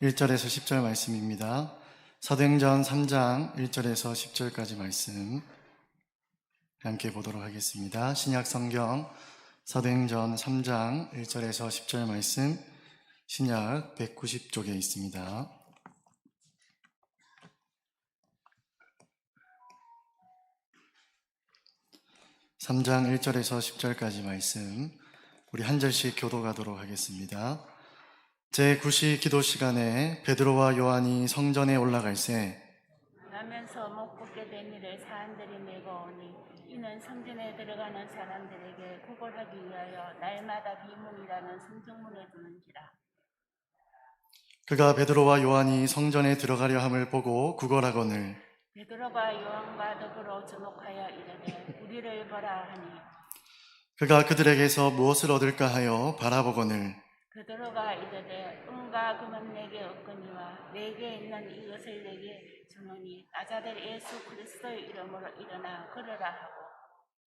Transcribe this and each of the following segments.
1절에서 10절 말씀입니다. 사도행전 3장 1절에서 10절까지 말씀 함께 보도록 하겠습니다. 신약 성경 사도행전 3장 1절에서 10절 말씀 신약 190쪽에 있습니다. (3장) 1절에서 10절까지 말씀 우리 한 절씩 교독하도록 하겠습니다. 제9시 기도 시간에 베드로와 요한이 성전에 올라갈새 나면서 못 걷게 된 이를 사람들이 메고 오니 이는 성전에 들어가는 사람들에게 구걸하기 위하여 날마다 비문이라는 성정문에 두는지라. 그가 베드로와 요한이 성전에 들어가려 함을 보고 구걸하거늘 베드로가 요한과 더불어 주목하여 이르되 우리를 보라 하니 그가 그들에게서 무엇을 얻을까 하여 바라보거늘 베드로가 이르되 은과 금은 내게 없거니와 내게 있는 이것을 내게 주노니 나자렛 예수 그리스도의 이름으로 일어나 걸으라 하고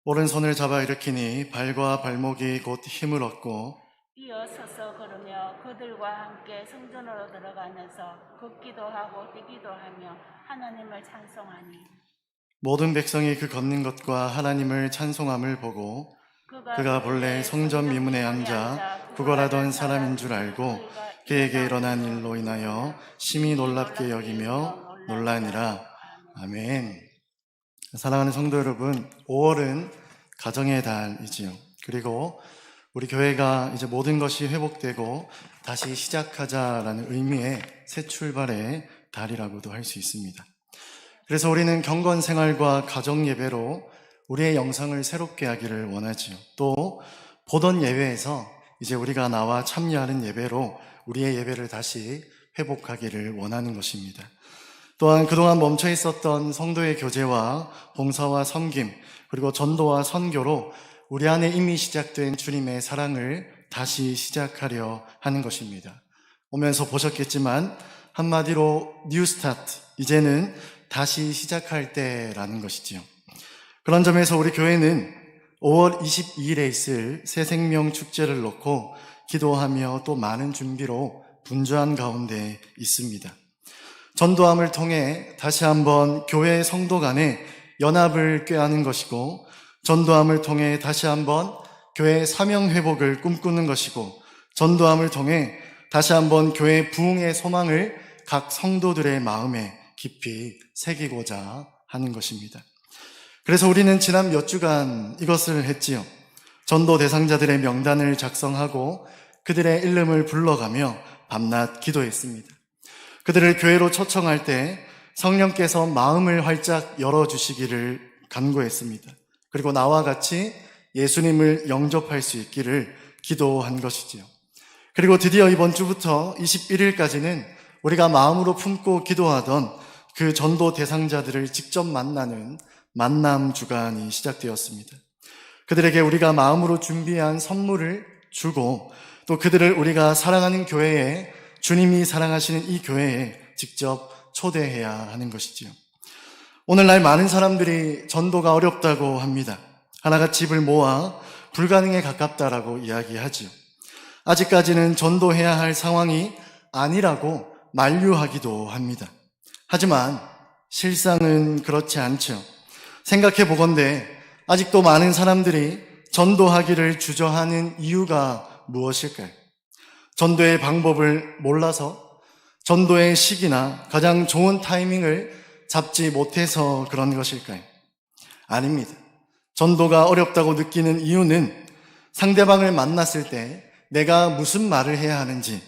오른손을 잡아 일으키니 발과 발목이 곧 힘을 얻고 일어서서 걸으며 그들과 함께 성전으로 들어가면서 걷기도 하고 뛰기도 하며 하나님을 찬송하니 모든 백성이 그 걷는 것과 하나님을 찬송함을 보고 그가 본래 성전 미문에 앉아 구걸하던 사람인 줄 알고 그에게 일어난 일로 인하여 심히 놀랍게 여기며 놀라니라. 아멘. 사랑하는 성도 여러분, 5월은 가정의 달이지요. 그리고 우리 교회가 이제 모든 것이 회복되고 다시 시작하자라는 의미의 새 출발의 달이라고도 할 수 있습니다. 그래서 우리는 경건 생활과 가정 예배로 우리의 영상을 새롭게 하기를 원하지요. 또 보던 예배에서 이제 우리가 나와 참여하는 예배로 우리의 예배를 다시 회복하기를 원하는 것입니다. 또한 그동안 멈춰 있었던 성도의 교제와 봉사와 섬김 그리고 전도와 선교로 우리 안에 이미 시작된 주님의 사랑을 다시 시작하려 하는 것입니다. 오면서 보셨겠지만 한마디로 뉴 스타트, 이제는 다시 시작할 때라는 것이지요. 그런 점에서 우리 교회는 5월 22일에 있을 새생명 축제를 놓고 기도하며 또 많은 준비로 분주한 가운데 있습니다. 전도함을 통해 다시 한번 교회 성도 간의 연합을 꾀하는 것이고 전도함을 통해 다시 한번 교회 사명 회복을 꿈꾸는 것이고 전도함을 통해 다시 한번 교회 부흥의 소망을 각 성도들의 마음에 깊이 새기고자 하는 것입니다. 그래서 우리는 지난 몇 주간 이것을 했지요. 전도 대상자들의 명단을 작성하고 그들의 이름을 불러가며 밤낮 기도했습니다. 그들을 교회로 초청할 때 성령께서 마음을 활짝 열어주시기를 간구했습니다. 그리고 나와 같이 예수님을 영접할 수 있기를 기도한 것이지요. 그리고 드디어 이번 주부터 21일까지는 우리가 마음으로 품고 기도하던 그 전도 대상자들을 직접 만나는 만남 주간이 시작되었습니다. 그들에게 우리가 마음으로 준비한 선물을 주고 또 그들을 우리가 사랑하는 교회에 주님이 사랑하시는 이 교회에 직접 초대해야 하는 것이지요. 오늘날 많은 사람들이 전도가 어렵다고 합니다. 하나가 집을 모아 불가능에 가깝다라고 이야기하지요. 아직까지는 전도해야 할 상황이 아니라고 만류하기도 합니다. 하지만 실상은 그렇지 않죠. 생각해 보건대 아직도 많은 사람들이 전도하기를 주저하는 이유가 무엇일까요? 전도의 방법을 몰라서, 전도의 시기나 가장 좋은 타이밍을 잡지 못해서 그런 것일까요? 아닙니다. 전도가 어렵다고 느끼는 이유는 상대방을 만났을 때 내가 무슨 말을 해야 하는지,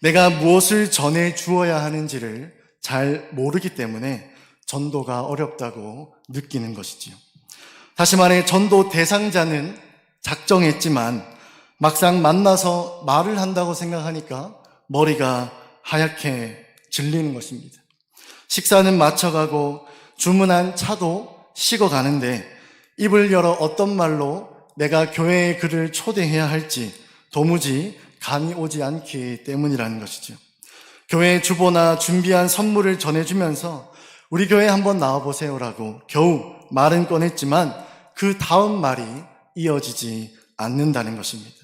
내가 무엇을 전해 주어야 하는지를 잘 모르기 때문에 전도가 어렵다고 느끼는 것이지요. 다시 말해 전도 대상자는 작정했지만 막상 만나서 말을 한다고 생각하니까 머리가 하얗게 질리는 것입니다. 식사는 마쳐가고 주문한 차도 식어가는데 입을 열어 어떤 말로 내가 교회에 그를 초대해야 할지 도무지 감이 오지 않기 때문이라는 것이죠. 교회 주보나 준비한 선물을 전해주면서 우리 교회에 한번 나와보세요라고 겨우 말은 꺼냈지만 그 다음 말이 이어지지 않는다는 것입니다.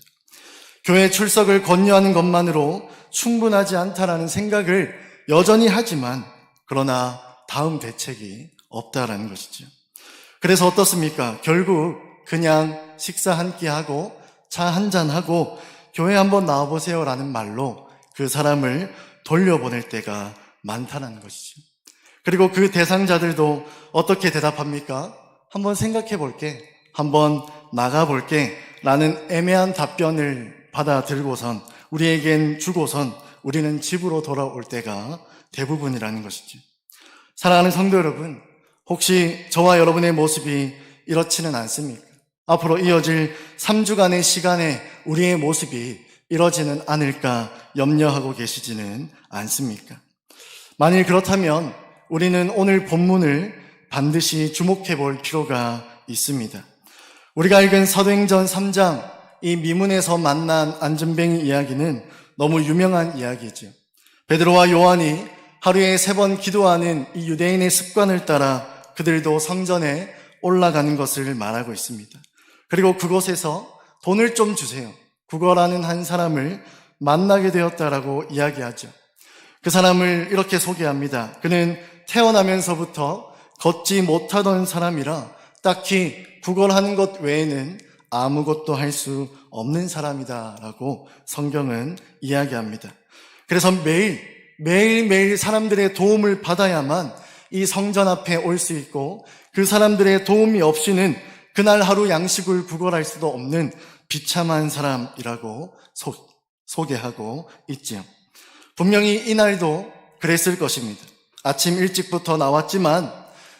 교회 출석을 권유하는 것만으로 충분하지 않다라는 생각을 여전히 하지만 그러나 다음 대책이 없다라는 것이죠. 그래서 어떻습니까? 결국 그냥 식사 한 끼 하고 차 한 잔 하고 교회 한번 나와보세요 라는 말로 그 사람을 돌려보낼 때가 많다는 것이죠. 그리고 그 대상자들도 어떻게 대답합니까? 한번 생각해 볼게, 한번 나가볼게 라는 애매한 답변을 받아들고선 우리에겐 주고선 우리는 집으로 돌아올 때가 대부분이라는 것이죠. 사랑하는 성도 여러분, 혹시 저와 여러분의 모습이 이렇지는 않습니까? 앞으로 이어질 3주간의 시간에 우리의 모습이 이러지는 않을까 염려하고 계시지는 않습니까? 만일 그렇다면 우리는 오늘 본문을 반드시 주목해 볼 필요가 있습니다. 우리가 읽은 사도행전 3장 이 미문에서 만난 안전뱅이 이야기는 너무 유명한 이야기죠. 베드로와 요한이 하루에 3번 기도하는 이 유대인의 습관을 따라 그들도 성전에 올라가는 것을 말하고 있습니다. 그리고 그곳에서 돈을 좀 주세요, 구걸하는 한 사람을 만나게 되었다라고 이야기하죠. 그 사람을 이렇게 소개합니다. 그는 태어나면서부터 걷지 못하던 사람이라 딱히 구걸하는 것 외에는 아무것도 할 수 없는 사람이다라고 성경은 이야기합니다. 그래서 매일매일 사람들의 도움을 받아야만 이 성전 앞에 올 수 있고 그 사람들의 도움이 없이는 그날 하루 양식을 구걸할 수도 없는 비참한 사람이라고 소개하고 있지요. 분명히 이날도 그랬을 것입니다. 아침 일찍부터 나왔지만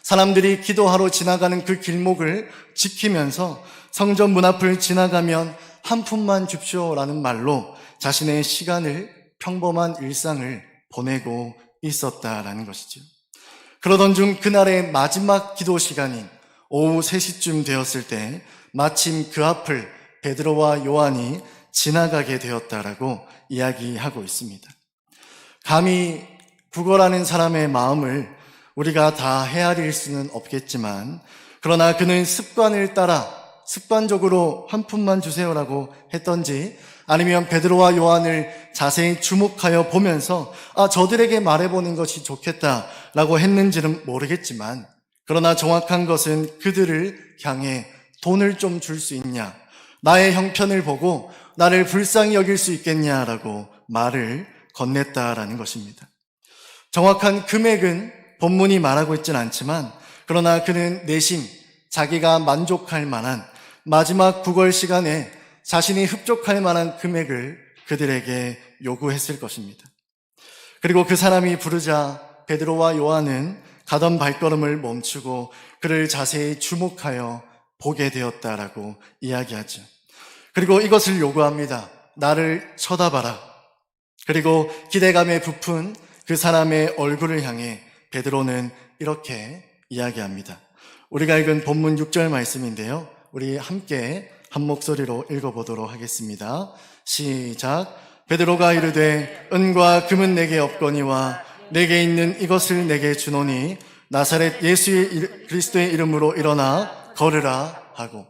사람들이 기도하러 지나가는 그 길목을 지키면서 성전 문 앞을 지나가면 한 푼만 줍시오라는 말로 자신의 시간을, 평범한 일상을 보내고 있었다라는 것이죠. 그러던 중 그날의 마지막 기도 시간인 오후 3시쯤 되었을 때 마침 그 앞을 베드로와 요한이 지나가게 되었다라고 이야기하고 있습니다. 감히 구걸하는 사람의 마음을 우리가 다 헤아릴 수는 없겠지만 그러나 그는 습관을 따라 습관적으로 한 푼만 주세요라고 했던지 아니면 베드로와 요한을 자세히 주목하여 보면서 저들에게 말해보는 것이 좋겠다라고 했는지는 모르겠지만 그러나 정확한 것은 그들을 향해 돈을 좀 줄 수 있냐, 나의 형편을 보고 나를 불쌍히 여길 수 있겠냐라고 말을 건넸다라는 것입니다. 정확한 금액은 본문이 말하고 있지는 않지만 그러나 그는 내심 자기가 만족할 만한 마지막 구걸 시간에 자신이 흡족할 만한 금액을 그들에게 요구했을 것입니다. 그리고 그 사람이 부르자 베드로와 요한은 가던 발걸음을 멈추고 그를 자세히 주목하여 보게 되었다라고 이야기하죠. 그리고 이것을 요구합니다. 나를 쳐다봐라. 그리고 기대감에 부푼 그 사람의 얼굴을 향해 베드로는 이렇게 이야기합니다. 우리가 읽은 본문 6절 말씀인데요. 우리 함께 한 목소리로 읽어보도록 하겠습니다. 시작. 베드로가 이르되 은과 금은 내게 없거니와 내게 있는 이것을 내게 주노니 나사렛 예수의 그리스도의 이름으로 일어나 걸으라 하고.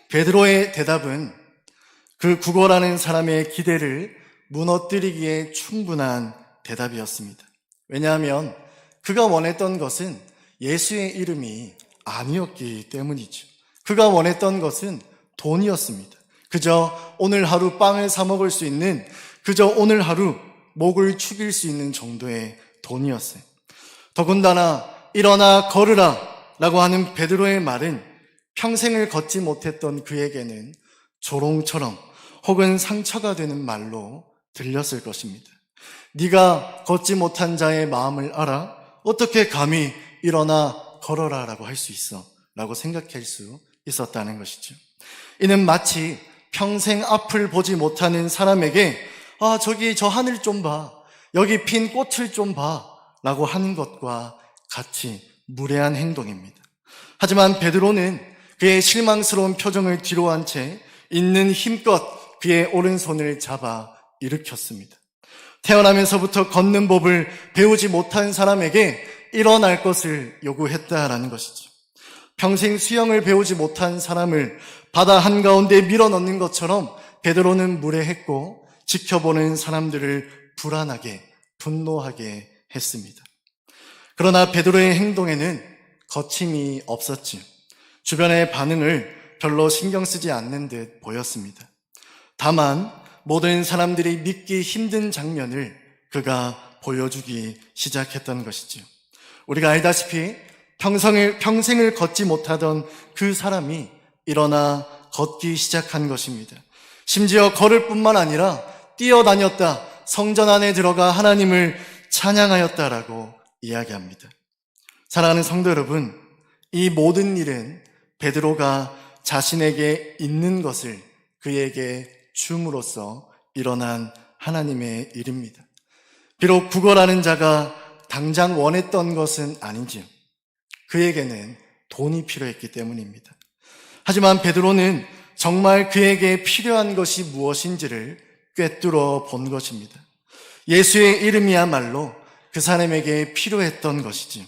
베드로의 대답은 그 구걸하는 사람의 기대를 무너뜨리기에 충분한 대답이었습니다. 왜냐하면 그가 원했던 것은 예수의 이름이 아니었기 때문이죠. 그가 원했던 것은 돈이었습니다. 그저 오늘 하루 빵을 사 먹을 수 있는, 그저 오늘 하루 목을 축일 수 있는 정도의 돈이었어요. 더군다나 일어나 걸으라 라고 하는 베드로의 말은 평생을 걷지 못했던 그에게는 조롱처럼 혹은 상처가 되는 말로 들렸을 것입니다. 네가 걷지 못한 자의 마음을 알아? 어떻게 감히 일어나 걸어라 라고 할 수 있어? 라고 생각할 수 있었다는 것이죠. 이는 마치 평생 앞을 보지 못하는 사람에게 저기 저 하늘 좀 봐, 여기 핀 꽃을 좀 봐 라고 하는 것과 같이 무례한 행동입니다. 하지만 베드로는 그의 실망스러운 표정을 뒤로한 채 있는 힘껏 그의 오른손을 잡아 일으켰습니다. 태어나면서부터 걷는 법을 배우지 못한 사람에게 일어날 것을 요구했다라는 것이죠. 평생 수영을 배우지 못한 사람을 바다 한가운데 밀어넣는 것처럼 베드로는 무례했고 지켜보는 사람들을 불안하게, 분노하게 했습니다. 그러나 베드로의 행동에는 거침이 없었지요. 주변의 반응을 별로 신경 쓰지 않는 듯 보였습니다. 다만 모든 사람들이 믿기 힘든 장면을 그가 보여주기 시작했던 것이지요. 우리가 알다시피 평생을 걷지 못하던 그 사람이 일어나 걷기 시작한 것입니다. 심지어 걸을 뿐만 아니라 뛰어다녔다, 성전 안에 들어가 하나님을 찬양하였다라고 이야기합니다. 사랑하는 성도 여러분, 이 모든 일은 베드로가 자신에게 있는 것을 그에게 줌으로써 일어난 하나님의 일입니다. 비록 구걸하는 자가 당장 원했던 것은 아니지요. 그에게는 돈이 필요했기 때문입니다. 하지만 베드로는 정말 그에게 필요한 것이 무엇인지를 꿰뚫어 본 것입니다. 예수의 이름이야말로 그 사람에게 필요했던 것이지요.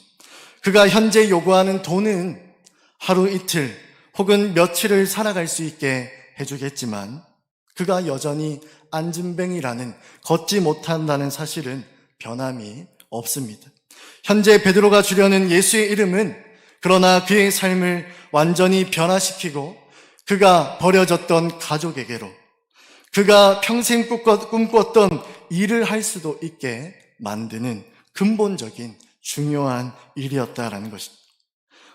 그가 현재 요구하는 돈은 하루 이틀 혹은 며칠을 살아갈 수 있게 해주겠지만 그가 여전히 안진뱅이라는, 걷지 못한다는 사실은 변함이 없습니다. 현재 베드로가 주려는 예수의 이름은 그러나 그의 삶을 완전히 변화시키고 그가 버려졌던 가족에게로, 그가 평생 꿈꿨던 일을 할 수도 있게 만드는 근본적인 중요한 일이었다라는 것입니다.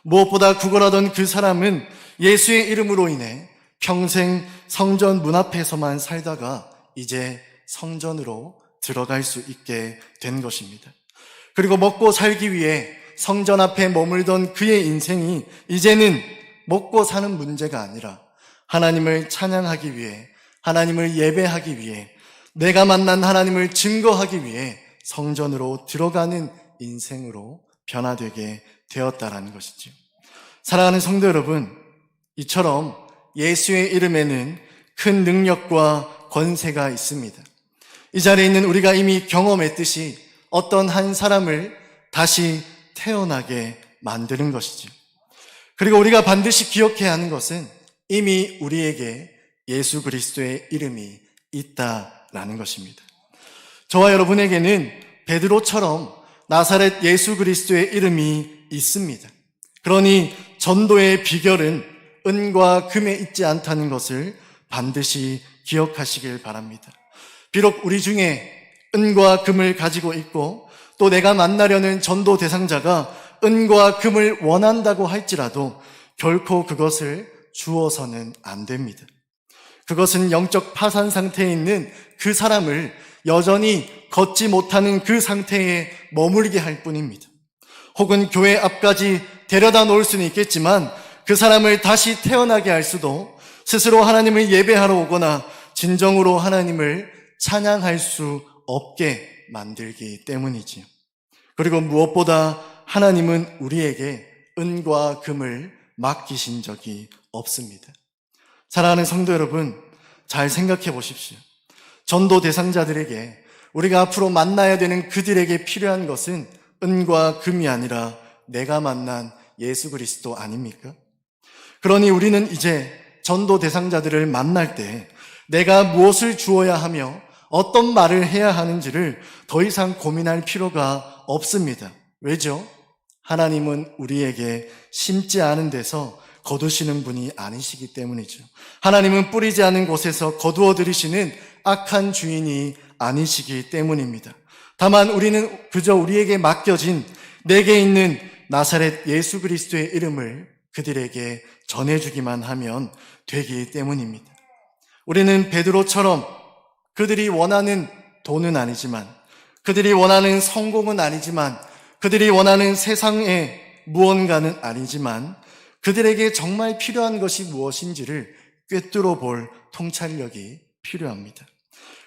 무엇보다 구걸하던 그 사람은 예수의 이름으로 인해 평생 성전 문 앞에서만 살다가 이제 성전으로 들어갈 수 있게 된 것입니다. 그리고 먹고 살기 위해 성전 앞에 머물던 그의 인생이 이제는 먹고 사는 문제가 아니라 하나님을 찬양하기 위해, 하나님을 예배하기 위해, 내가 만난 하나님을 증거하기 위해 성전으로 들어가는 인생으로 변화되게 되었다라는 것이죠. 사랑하는 성도 여러분, 이처럼 예수의 이름에는 큰 능력과 권세가 있습니다. 이 자리에 있는 우리가 이미 경험했듯이 어떤 한 사람을 다시 태어나게 만드는 것이죠. 그리고 우리가 반드시 기억해야 하는 것은 이미 우리에게 예수 그리스도의 이름이 있다라는 것입니다. 저와 여러분에게는 베드로처럼 나사렛 예수 그리스도의 이름이 있습니다. 그러니 전도의 비결은 은과 금에 있지 않다는 것을 반드시 기억하시길 바랍니다. 비록 우리 중에 은과 금을 가지고 있고 또 내가 만나려는 전도 대상자가 은과 금을 원한다고 할지라도 결코 그것을 주어서는 안 됩니다. 그것은 영적 파산 상태에 있는 그 사람을 여전히 걷지 못하는 그 상태에 머물게 할 뿐입니다. 혹은 교회 앞까지 데려다 놓을 수는 있겠지만 그 사람을 다시 태어나게 할 수도, 스스로 하나님을 예배하러 오거나 진정으로 하나님을 찬양할 수 없게 만들기 때문이지요. 그리고 무엇보다 하나님은 우리에게 은과 금을 맡기신 적이 없습니다. 사랑하는 성도 여러분, 잘 생각해 보십시오. 전도 대상자들에게, 우리가 앞으로 만나야 되는 그들에게 필요한 것은 은과 금이 아니라 내가 만난 예수 그리스도 아닙니까? 그러니 우리는 이제 전도 대상자들을 만날 때 내가 무엇을 주어야 하며 어떤 말을 해야 하는지를 더 이상 고민할 필요가 없습니다. 왜죠? 하나님은 우리에게 심지 않은 데서 거두시는 분이 아니시기 때문이죠. 하나님은 뿌리지 않은 곳에서 거두어 들이시는 악한 주인이 아니시기 때문입니다. 다만 우리는 그저 우리에게 맡겨진 내게 있는 나사렛 예수 그리스도의 이름을 그들에게 전해주기만 하면 되기 때문입니다. 우리는 베드로처럼 그들이 원하는 돈은 아니지만, 그들이 원하는 성공은 아니지만, 그들이 원하는 세상의 무언가는 아니지만 그들에게 정말 필요한 것이 무엇인지를 꿰뚫어 볼 통찰력이 필요합니다.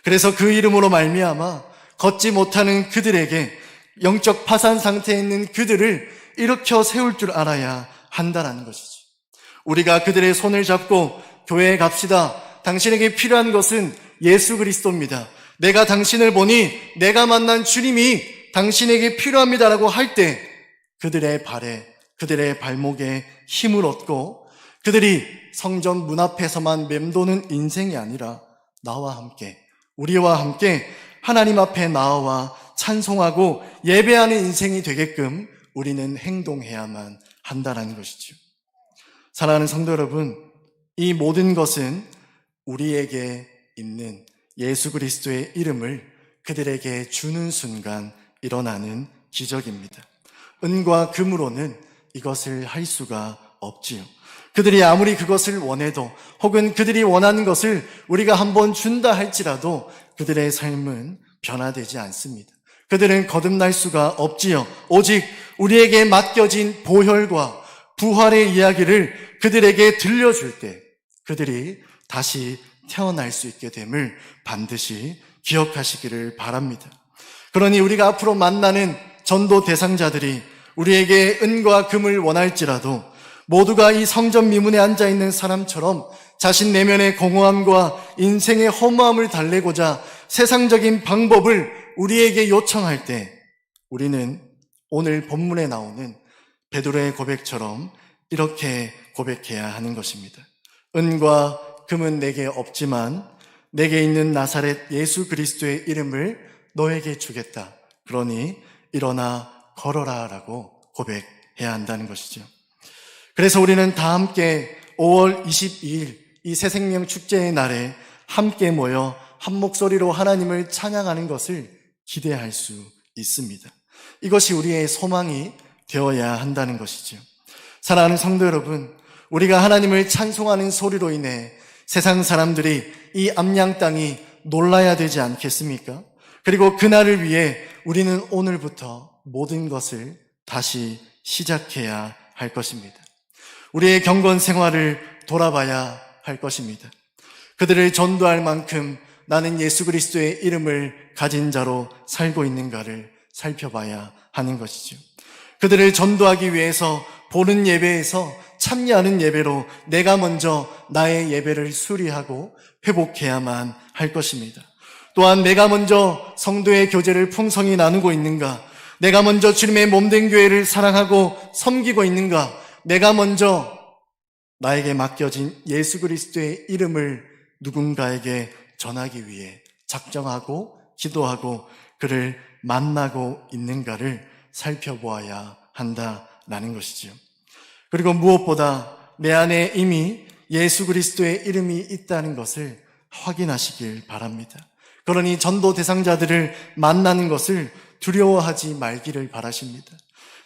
그래서 그 이름으로 말미암아 걷지 못하는 그들에게, 영적 파산 상태에 있는 그들을 일으켜 세울 줄 알아야 한다는 것이죠. 우리가 그들의 손을 잡고 교회에 갑시다. 당신에게 필요한 것은 예수 그리스도입니다. 내가 당신을 보니 내가 만난 주님이 당신에게 필요합니다라고 할 때 그들의 발에, 그들의 발목에 힘을 얻고 그들이 성전 문 앞에서만 맴도는 인생이 아니라 나와 함께 우리와 함께 하나님 앞에 나와 찬송하고 예배하는 인생이 되게끔 우리는 행동해야만 한다는 것이죠. 사랑하는 성도 여러분, 이 모든 것은 우리에게 있는 예수 그리스도의 이름을 그들에게 주는 순간 일어나는 기적입니다. 은과 금으로는 이것을 할 수가 없지요. 그들이 아무리 그것을 원해도 혹은 그들이 원하는 것을 우리가 한번 준다 할지라도 그들의 삶은 변화되지 않습니다. 그들은 거듭날 수가 없지요. 오직 우리에게 맡겨진 보혈과 부활의 이야기를 그들에게 들려줄 때 그들이 다시 태어날 수 있게 됨을 반드시 기억하시기를 바랍니다. 그러니 우리가 앞으로 만나는 전도 대상자들이 우리에게 은과 금을 원할지라도 모두가 이 성전 미문에 앉아있는 사람처럼 자신 내면의 공허함과 인생의 허무함을 달래고자 세상적인 방법을 우리에게 요청할 때 우리는 오늘 본문에 나오는 베드로의 고백처럼 이렇게 고백해야 하는 것입니다. 은과 금은 내게 없지만 내게 있는 나사렛 예수 그리스도의 이름을 너에게 주겠다. 그러니 일어나 걸어라 라고 고백해야 한다는 것이죠. 그래서 우리는 다 함께 5월 22일 이 새생명 축제의 날에 함께 모여 한 목소리로 하나님을 찬양하는 것을 기대할 수 있습니다. 이것이 우리의 소망이 되어야 한다는 것이죠. 사랑하는 성도 여러분, 우리가 하나님을 찬송하는 소리로 인해 세상 사람들이 이 암양 땅이 놀라야 되지 않겠습니까? 그리고 그날을 위해 우리는 오늘부터 모든 것을 다시 시작해야 할 것입니다. 우리의 경건 생활을 돌아봐야 할 것입니다. 그들을 전도할 만큼 나는 예수 그리스도의 이름을 가진 자로 살고 있는가를 살펴봐야 하는 것이죠. 그들을 전도하기 위해서 보는 예배에서 참여하는 예배로 내가 먼저 나의 예배를 수리하고 회복해야만 할 것입니다. 또한 내가 먼저 성도의 교제를 풍성히 나누고 있는가? 내가 먼저 주님의 몸된 교회를 사랑하고 섬기고 있는가? 내가 먼저 나에게 맡겨진 예수 그리스도의 이름을 누군가에게 전하기 위해 작정하고 기도하고 그를 만나고 있는가를 살펴보아야 한다라는 것이지요. 그리고 무엇보다 내 안에 이미 예수 그리스도의 이름이 있다는 것을 확인하시길 바랍니다. 그러니 전도 대상자들을 만나는 것을 두려워하지 말기를 바라십니다.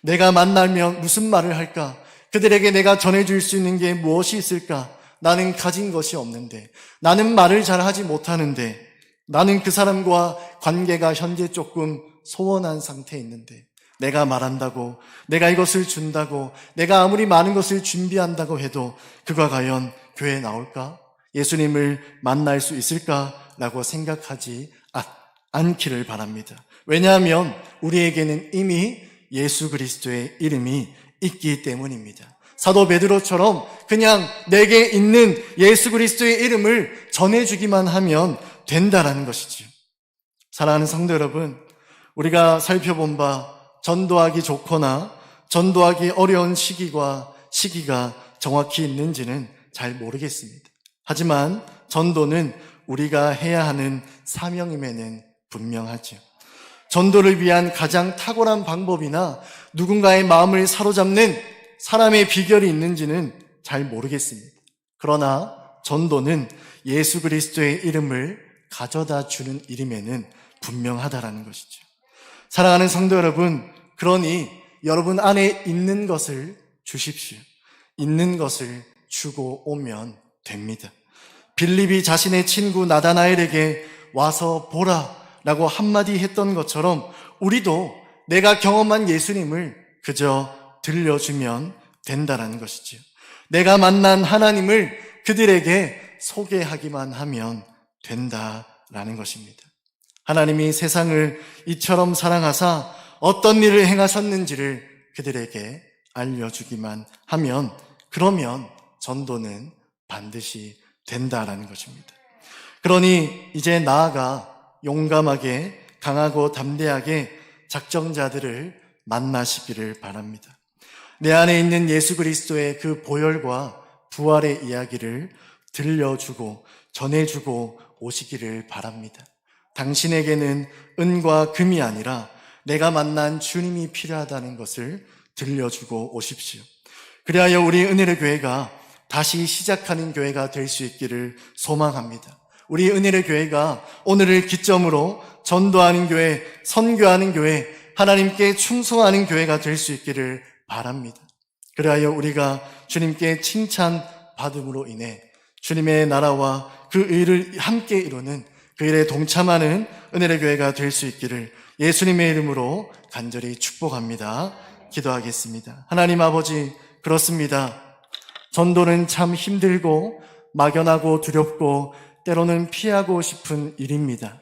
내가 만나면 무슨 말을 할까? 그들에게 내가 전해줄 수 있는 게 무엇이 있을까? 나는 가진 것이 없는데, 나는 말을 잘 하지 못하는데, 나는 그 사람과 관계가 현재 조금 소원한 상태에 있는데, 내가 말한다고, 내가 이것을 준다고, 내가 아무리 많은 것을 준비한다고 해도 그가 과연 교회에 나올까? 예수님을 만날 수 있을까라고 생각하지 않기를 바랍니다. 왜냐하면 우리에게는 이미 예수 그리스도의 이름이 있기 때문입니다. 사도 베드로처럼 그냥 내게 있는 예수 그리스도의 이름을 전해주기만 하면 된다라는 것이지요. 사랑하는 성도 여러분, 우리가 살펴본 바 전도하기 좋거나 전도하기 어려운 시기가 정확히 있는지는 잘 모르겠습니다. 하지만 전도는 우리가 해야 하는 사명임에는 분명하죠. 전도를 위한 가장 탁월한 방법이나 누군가의 마음을 사로잡는 사람의 비결이 있는지는 잘 모르겠습니다. 그러나 전도는 예수 그리스도의 이름을 가져다 주는 일임에는 분명하다라는 것이죠. 사랑하는 성도 여러분, 그러니 여러분 안에 있는 것을 주십시오. 있는 것을 주고 오면 됩니다. 빌립이 자신의 친구 나다나엘에게 와서 보라 라고 한마디 했던 것처럼 우리도 내가 경험한 예수님을 그저 들려주면 된다라는 것이죠. 내가 만난 하나님을 그들에게 소개하기만 하면 된다라는 것입니다. 하나님이 세상을 이처럼 사랑하사 어떤 일을 행하셨는지를 그들에게 알려주기만 하면 그러면 전도는 반드시 된다라는 것입니다. 그러니 이제 나아가 용감하게 강하고 담대하게 작정자들을 만나시기를 바랍니다. 내 안에 있는 예수 그리스도의 그 보혈과 부활의 이야기를 들려주고 전해주고 오시기를 바랍니다. 당신에게는 은과 금이 아니라 내가 만난 주님이 필요하다는 것을 들려주고 오십시오. 그리하여 우리 은혜의 교회가 다시 시작하는 교회가 될 수 있기를 소망합니다. 우리 은혜의 교회가 오늘을 기점으로 전도하는 교회, 선교하는 교회, 하나님께 충성하는 교회가 될 수 있기를 바랍니다. 그리하여 우리가 주님께 칭찬받음으로 인해 주님의 나라와 그 일을 함께 이루는 그 일에 동참하는 은혜의 교회가 될 수 있기를 예수님의 이름으로 간절히 축복합니다. 기도하겠습니다. 하나님 아버지, 그렇습니다. 전도는 참 힘들고 막연하고 두렵고 때로는 피하고 싶은 일입니다.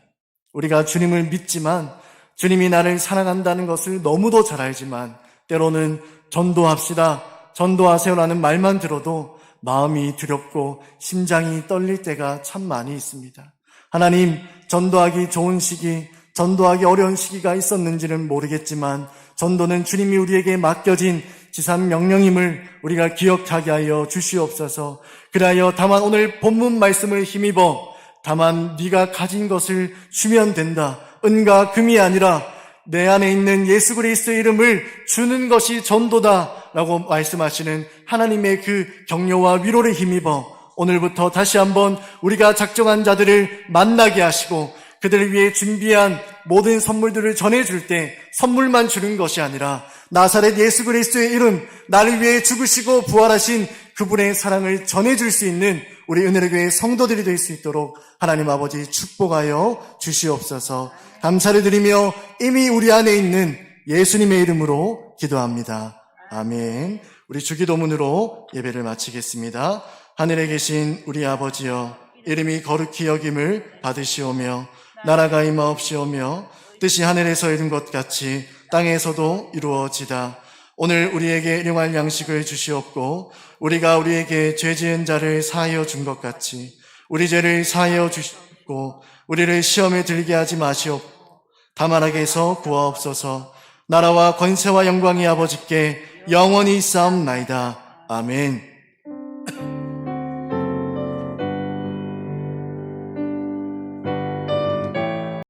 우리가 주님을 믿지만 주님이 나를 사랑한다는 것을 너무도 잘 알지만 때로는 전도합시다, 전도하세요라는 말만 들어도 마음이 두렵고 심장이 떨릴 때가 참 많이 있습니다. 하나님, 전도하기 좋은 시기, 전도하기 어려운 시기가 있었는지는 모르겠지만 전도는 주님이 우리에게 맡겨진 지상 명령임을 우리가 기억하게 하여 주시옵소서. 그리하여 다만 오늘 본문 말씀을 힘입어 다만 네가 가진 것을 주면 된다, 은과 금이 아니라 내 안에 있는 예수 그리스도의 이름을 주는 것이 전도다 라고 말씀하시는 하나님의 그 격려와 위로를 힘입어 오늘부터 다시 한번 우리가 작정한 자들을 만나게 하시고 그들을 위해 준비한 모든 선물들을 전해줄 때 선물만 주는 것이 아니라 나사렛 예수 그리스도의 이름, 나를 위해 죽으시고 부활하신 그분의 사랑을 전해줄 수 있는 우리 은혜의 교회 성도들이 될 수 있도록 하나님 아버지 축복하여 주시옵소서. 감사를 드리며 이미 우리 안에 있는 예수님의 이름으로 기도합니다. 아멘. 우리 주기도문으로 예배를 마치겠습니다. 하늘에 계신 우리 아버지여, 이름이 거룩히 여김을 받으시오며 나라가 임하옵시오며 뜻이 하늘에서 이룬 것 같이 땅에서도 이루어지다. 오늘 우리에게 일용할 양식을 주시옵고 우리가 우리에게 죄 지은 자를 사하여 준 것 같이 우리 죄를 사하여 주시고 우리를 시험에 들게 하지 마시옵고 다만 악에서 구하옵소서. 나라와 권세와 영광이 아버지께 영원히 있사옵나이다. 아멘.